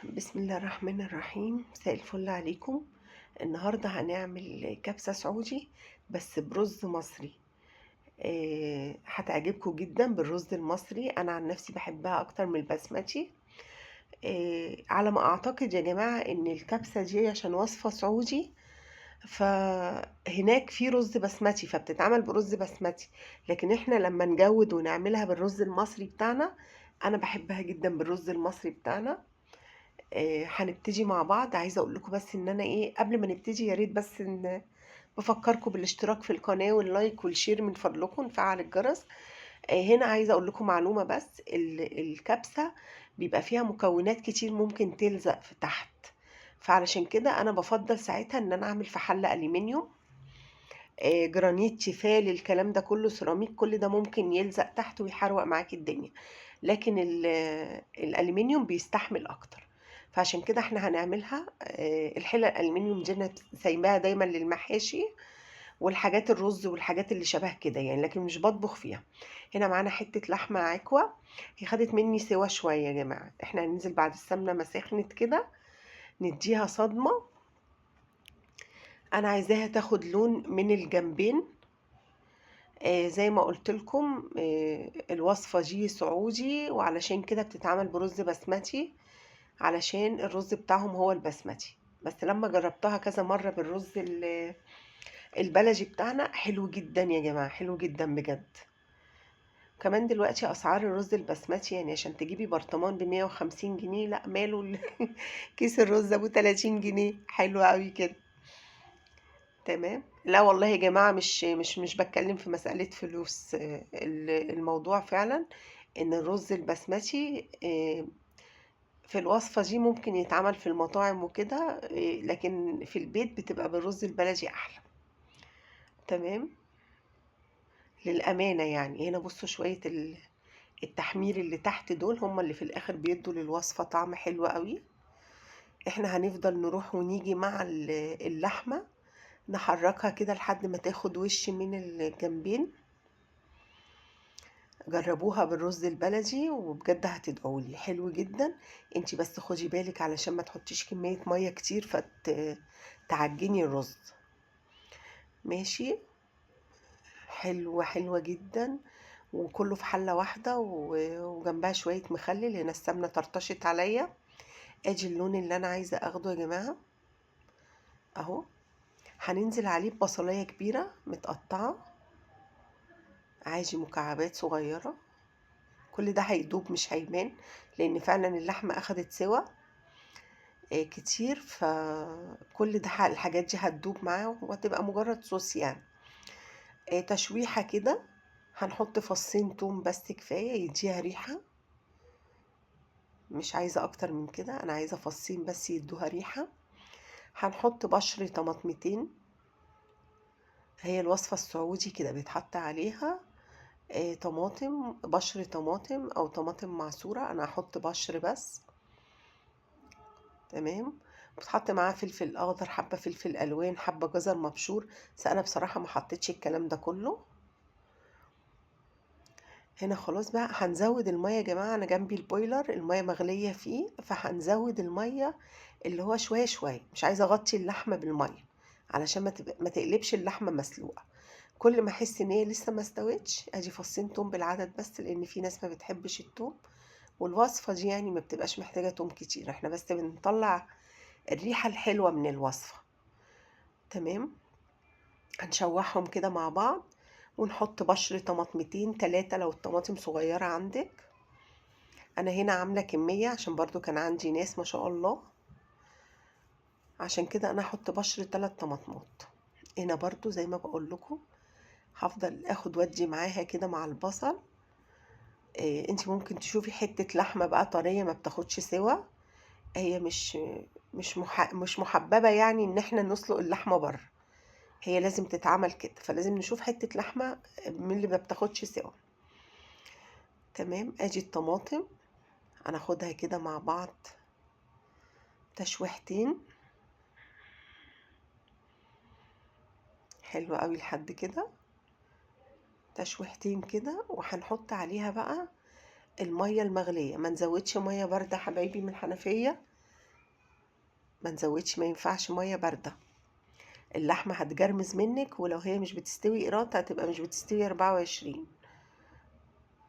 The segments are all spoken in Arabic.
بسم الله الرحمن الرحيم. مساء الفل عليكم. النهاردة هنعمل كبسة سعودي بس برز مصري. هتعجبكم جدا بالرز المصري. انا عن نفسي بحبها اكتر من البسمتي. على ما اعتقد يا جماعة ان الكبسة دي عشان وصفة سعودي، فهناك في رز بسمتي فبتتعمل برز بسمتي، لكن احنا لما نجود ونعملها بالرز المصري بتاعنا. انا بحبها جدا بالرز المصري بتاعنا. هنبتدي مع بعض. عايزه اقول لكم بس ان انا قبل ما نبتدي يا ريت بس ان بفكركم بالاشتراك في القناه واللايك والشير، من فضلكم نفعل الجرس. هنا عايزه اقول لكم معلومه، بس الكبسه بيبقى فيها مكونات كتير ممكن تلزق في تحت، فعلشان كده انا بفضل ساعتها ان انا اعمل في حله الومنيوم. جرانيت، تيفال، الكلام ده كله، سيراميك، كل ده ممكن يلزق تحت ويحروق معاكي الدنيا، لكن الالومنيوم بيستحمل اكتر. فعشان كده احنا هنعملها. الحلة الالومنيوم دي انا سايباها دايما للمحاشي والحاجات الرز والحاجات اللي شبه كده يعني، لكن مش بطبخ فيها. هنا معانا حتة لحمة عكوة، هي خدت مني سوا شوية يا جماعة. احنا هننزل بعد السمنة ما سخنت كده نديها صدمة. انا عايزاها تاخد لون من الجنبين. زي ما قلت لكم، الوصفة دي سعودي، وعلشان كده بتتعمل برز بسمتي، علشان الرز بتاعهم هو البسمتي. بس لما جربتها كذا مرة بالرز البلدي بتاعنا، حلو جدا يا جماعة، حلو جدا بجد. كمان دلوقتي أسعار الرز البسمتي، يعني عشان تجيبي برطمان ب150 جنيه، لا ماله كيس الرز أبو 30 جنيه، حلو قوي كده. تمام. لا والله يا جماعة، مش بتكلم في مسألة فلوس. الموضوع فعلا ان الرز البسمتي في الوصفة دي ممكن يتعمل في المطاعم وكده، لكن في البيت بتبقى بالرز البلدي احلى. تمام. للأمانة يعني، هنا بصوا شوية التحمير اللي تحت دول هم اللي في الآخر بيدوا للوصفة طعم حلو قوي. احنا هنفضل نروح ونيجي مع اللحمة، نحركها كده لحد ما تاخد وش من الجنبين. جربوها بالرز البلدي وبجد هتدعولي، حلو جدا. انتي بس خدي بالك علشان ما تحطيش كمية مية كتير فتعجني الرز. ماشي. حلوة حلوة جدا. وكله في حلة واحدة وجنبها شوية مخلل. هنا السمنة طرطشت عليا. ادي اللون اللي انا عايزة اخده يا جماعة اهو. هننزل عليه ببصلاية كبيرة متقطعة عادي، مكعبات صغيرة. كل ده هيدوب مش هيبان، لان فعلا اللحمة اخدت سوا كتير، فكل ده الحاجات دي هتدوب معاه وهتبقى مجرد صوص يعني. تشويحة كده. هنحط فصين توم بس كفاية يديها ريحة، مش عايزة اكتر من كده، انا عايزة فصين بس يدوها ريحة. هنحط بشر طماطمتين. هي الوصفة السعودي كده بيتحط عليها طماطم، بشر طماطم او طماطم معصورة. انا هحط بشر بس. تمام. بتحط معاه فلفل اخضر، حبه فلفل الوان، حبه جزر مبشور، بس انا بصراحه ما حطيتش الكلام ده كله. هنا خلاص بقى هنزود الميه يا جماعه. انا جنبي البويلر الميه مغليه فيه، فهنزود الميه اللي هو شويه شويه. مش عايزه اغطي اللحمه بالميه علشان ما تقلبش اللحمه مسلوقه. كل ما احس ان هي لسه ما استوتش، ادي فصين توم بالعدد بس، لان في ناس ما بتحبش التوم، والوصفه دي يعني ما بتبقاش محتاجه توم كتير، احنا بس بنطلع الريحه الحلوه من الوصفه. تمام. هنشوحهم كده مع بعض، ونحط بشر طماطمتين تلاتة لو الطماطم صغيرة عندك. انا هنا عاملة كمية عشان برضو كان عندي ناس ما شاء الله، عشان كده انا هحط بشر 3 طماطمات. هنا برضو زي ما بقول لكم هفضل اخد ودي معاها كده مع البصل. انت ممكن تشوفي حتة لحمة بقى طرية ما بتاخدش سوا. هي مش محببة يعني ان احنا نسلق اللحمة بره، هي لازم تتعمل كده، فلازم نشوف حتة لحمة من اللي ما بتاخدش سوا. تمام. ادي الطماطم هناخدها كده مع بعض تشويحتين. حلو قوي لحد كده، تشويحتين كده. وهنحط عليها بقى المية المغلية، ما نزودش مية باردة حبايبي من الحنفية، ما نزودش، ما ينفعش ميه بارده، اللحمه هتجرمز منك، ولو هي مش بتستوي قراط هتبقى مش بتستوي 24.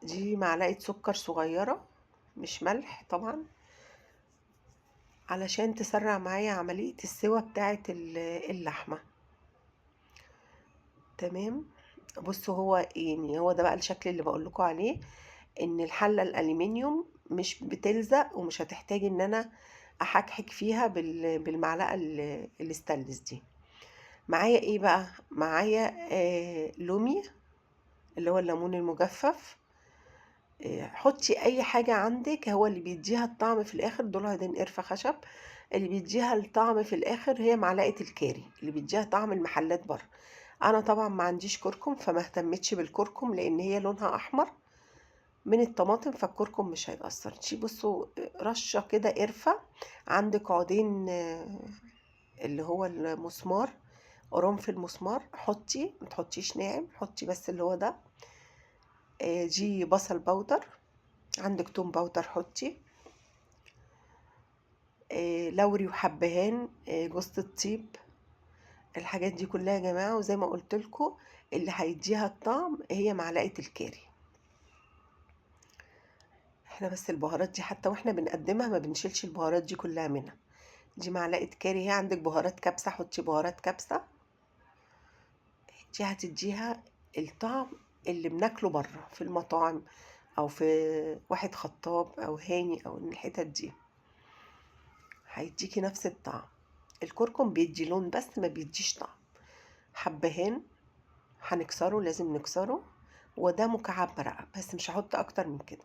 دي معلقه سكر صغيره، مش ملح طبعا، علشان تسرع معايا عمليه السوى بتاعه اللحمه. تمام. بصوا، هو ده بقى الشكل اللي بقول لكم عليه، ان الحله الالومنيوم مش بتلزق، ومش هتحتاج ان انا احكحك فيها بالمعلقه الستانلس دي. معايا ايه بقى؟ معايا لومي، اللي هو الليمون المجفف. حطي اي حاجه عندك، هو اللي بيديها الطعم في الاخر. دول عيدين قرفه خشب، اللي بيديها الطعم في الاخر هي معلقه الكاري، اللي بيديها طعم المحلات بره. انا طبعا ما عنديش كركم، فما اهتمتش بالكركم لان هي لونها احمر من الطماطم، فالكركم مش هيأثر. بصوا، رشة كده قرفة. عندك عودين اللي هو المسمار، قرنفل مسمار، حطي، ما تحطيش ناعم، حطي بس اللي هو ده. دي بصل باودر، عندك توم باودر حطي. لوري وحبهان، جوز الطيب. الحاجات دي كلها يا جماعة، وزي ما قلت لكم اللي هيديها الطعم هي معلقة الكاري. احنا بس البهارات دي حتى واحنا بنقدمها ما بنشيلش البهارات دي كلها منها. دي معلقة كاري. هي عندك بهارات كبسة، حطي بهارات كبسة، دي هتديها الطعم اللي بناكله بره في المطاعم، او في واحد خطاب او هاني او الحتت دي، هيديكي نفس الطعم. الكركم بيدي لون بس ما بيديش طعم. حبهان هنكسره، لازم نكسره، وده مكعب مرقة بس، مش هحط اكتر من كده.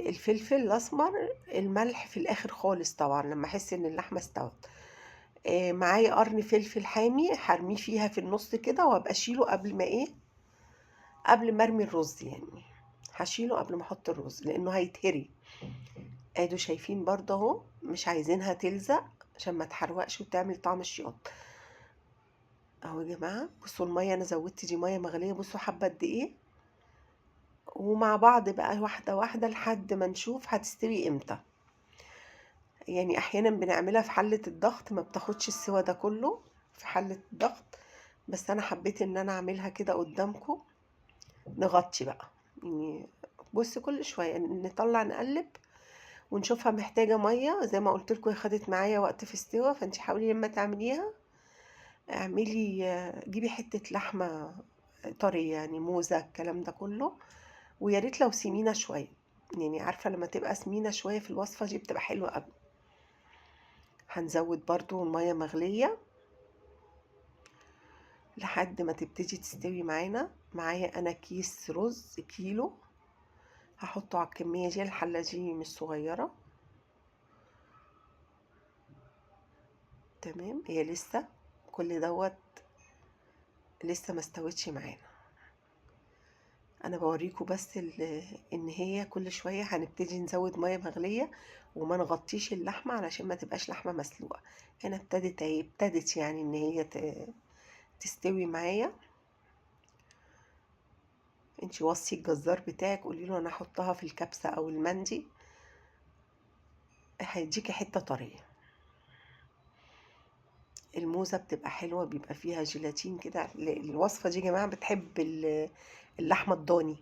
الفلفل الاسمر، الملح في الاخر خالص طبعا لما احس ان اللحمه استوت. معايا قرن فلفل حامي، هرميه فيها في النص كده، وابقى اشيله قبل ما ارمي الرز يعني. هشيله قبل ما احط الرز لانه هيتهري. ادوا شايفين برضه اهو، مش عايزينها تلزق عشان ما تحرقش وتعمل طعم الشياط. اهو يا جماعه، بصوا الميه انا زودت دي ميه مغليه، بصوا حبه قد ايه. ومع بعض بقى واحده واحده لحد ما نشوف هتستوي امتى. يعني احيانا بنعملها في حلة الضغط، ما بتاخدش السوا ده كله في حلة الضغط، بس انا حبيت ان انا اعملها كده قدامكم. نغطي بقى يعني، بص كل شوية نطلع نقلب ونشوفها محتاجة مية. زي ما قلت لكم هي خدت معايا وقت في السوا، فانت حاولي لما تعمليها جيبي حتة لحمة طرية، يعني موزة الكلام ده كله. ويا ريت لو سمينة شوية، يعني عارفة لما تبقى سمينة شوية في الوصفة دي بتبقى حلوة قوي. هنزود برضو المية مغلية لحد ما تبتدي تستوي معانا. معايا انا كيس رز كيلو، هحطه على الكمية دي. الحلة دي مش صغيرة. تمام. هي لسه كل دوت لسه ما استوتش معانا. انا بوريكم بس ان هي كل شوية هنبتدي نزود مية مغلية، وما نغطيش اللحمة علشان ما تبقاش لحمة مسلوقة. هنا ابتدت يعني ان هي تستوي معايا. انتي وصي الجزار بتاعك، قولي له انا احطها في الكبسة او المندي، هيديكي حتة طرية. الموزة بتبقى حلوة، بيبقى فيها جيلاتين كده. الوصفة دي يا جماعة بتحب اللحمة الضاني.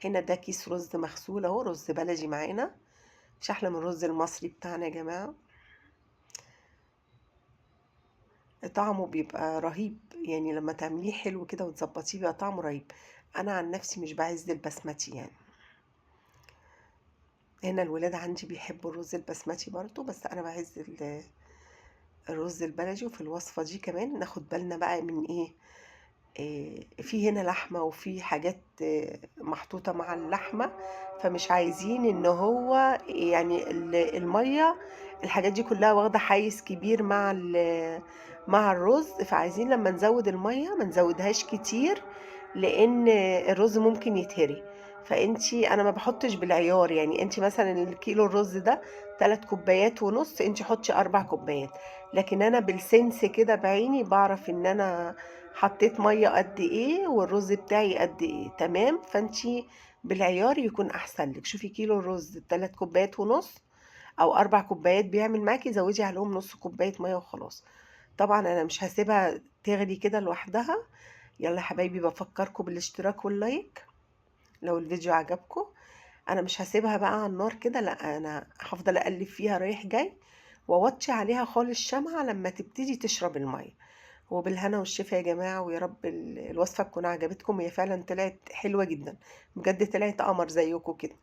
هنا ده كيس رز مغسول اهو، رز بلدي معانا، مش احلى من الرز المصري بتاعنا يا جماعة. طعمه بيبقى رهيب، يعني لما تعمليه حلو كده وتظبطيه بيبقى طعمه رهيب. انا عن نفسي مش بعز البسمتي يعني. هنا الولاد عندي بيحبوا الرز البسمتي برضو، بس انا بعز الرز البلدي. وفي الوصفة دي كمان ناخد بالنا بقى من ايه، في هنا لحمة وفي حاجات محطوطة مع اللحمة، فمش عايزين ان هو يعني المية، الحاجات دي كلها واخدة حيز كبير مع الرز. فعايزين لما نزود المية ما نزودهاش كتير، لان الرز ممكن يتهري. انا ما بحطش بالعيار، يعني انت مثلا الكيلو الرز ده 3 كوبايات ونص، انت حطي 4 كوبايات. لكن انا بالسنس كده بعيني بعرف ان انا حطيت ميه قد ايه والرز بتاعي قد ايه. تمام. فانتي بالعيار يكون احسن لك. شوفي كيلو الرز 3 كوبايات ونص أو 4 كوبايات بيعمل معاكِ، زوّدي عليهم نُص كوباية مَيّة وخلاص. طبعًا أنا مش هاسيبها تغلي كده لوحدها. يالّا يا حبايبي بافكّركم بالاشتراك واللايك لو الفيديو عجبكم. أنا مش هاسيبها بقى على النار كده، لأ، أنا هافضل أقلِّب فيها رايح جاي، وأوطّي عليها خالص شمعة لمّا تبتدي تشرب المَيّة. وبالهنا والشفا يا جماعة، ويا رب الوصفة تكون عجبتكم، هي فعلًا طلعت حلوة جدًا، بجد طلعت قمر زيكم كده.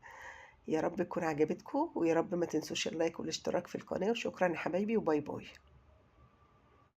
يا رب تكون عجبتكم، ويا رب ما تنسوش اللايك والاشتراك في القناة، وشكرًا يا حبايبي وباي باي.